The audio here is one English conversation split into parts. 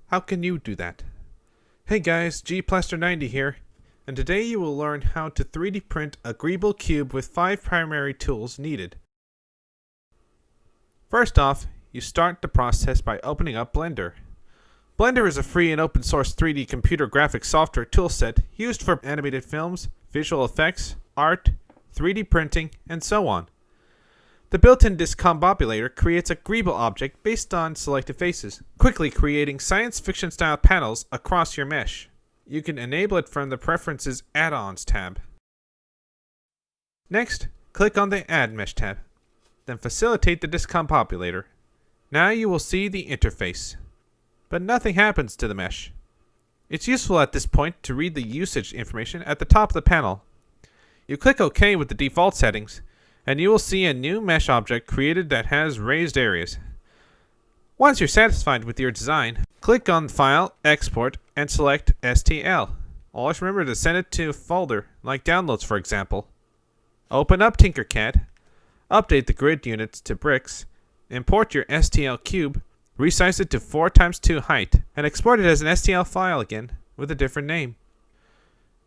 how can you do that? Hey guys, Gplaster90 here, and today you will learn how to 3D print a Greeble cube with 5 primary tools needed. First off, you start the process by opening up Blender. Blender is a free and open source 3D computer graphics software toolset used for animated films, visual effects, art, 3D printing, and so on. The built-in discombobulator creates a Greeble object based on selected faces, quickly creating science fiction style panels across your mesh. You can enable it from the Preferences Add-ons tab. Next, click on the Add Mesh tab. Then facilitate the discombobulator. Now you will see the interface. But nothing happens to the mesh. It's useful at this point to read the usage information at the top of the panel. You click OK with the default settings, and you will see a new mesh object created that has raised areas. Once you're satisfied with your design, click on File, Export, and select STL. Always remember to send it to a folder, like Downloads for example. Open up Tinkercad, update the grid units to bricks, import your STL cube, resize it to 4x2 height, and export it as an STL file again, with a different name.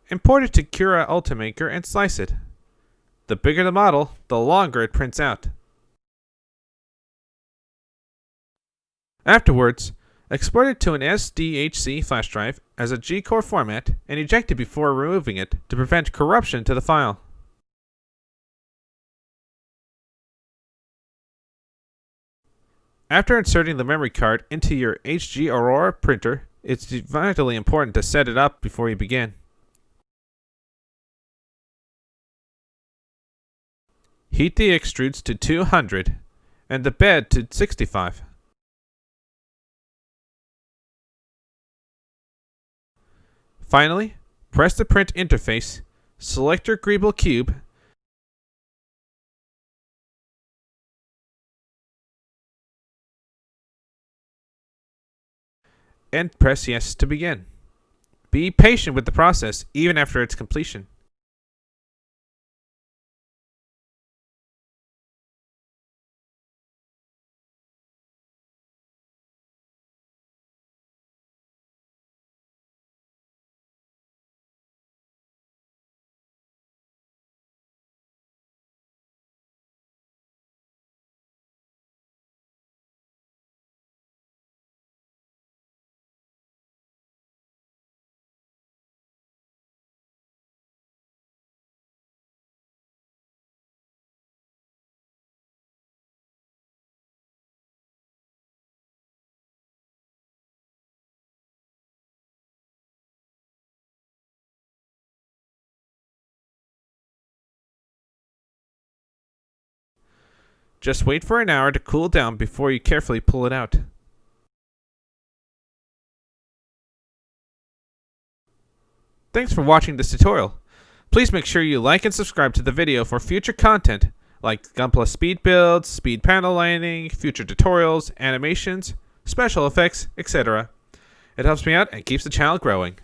Import it to Cura Ultimaker and slice it. The bigger the model, the longer it prints out. Afterwards, export it to an SDHC flash drive as a G-Core format and eject it before removing it to prevent corruption to the file. After inserting the memory card into your HG Aurora printer, it's vitally important to set it up before you begin. Heat the extrudes to 200 and the bed to 65. Finally, press the print interface, select your Greeble cube, and press yes to begin. Be patient with the process even after its completion. Just wait for an hour to cool down before you carefully pull it out. Thanks for watching this tutorial. Please make sure you like and subscribe to the video for future content like Gunpla speed builds, speed panel lining, future tutorials, animations, special effects, etc. It helps me out and keeps the channel growing.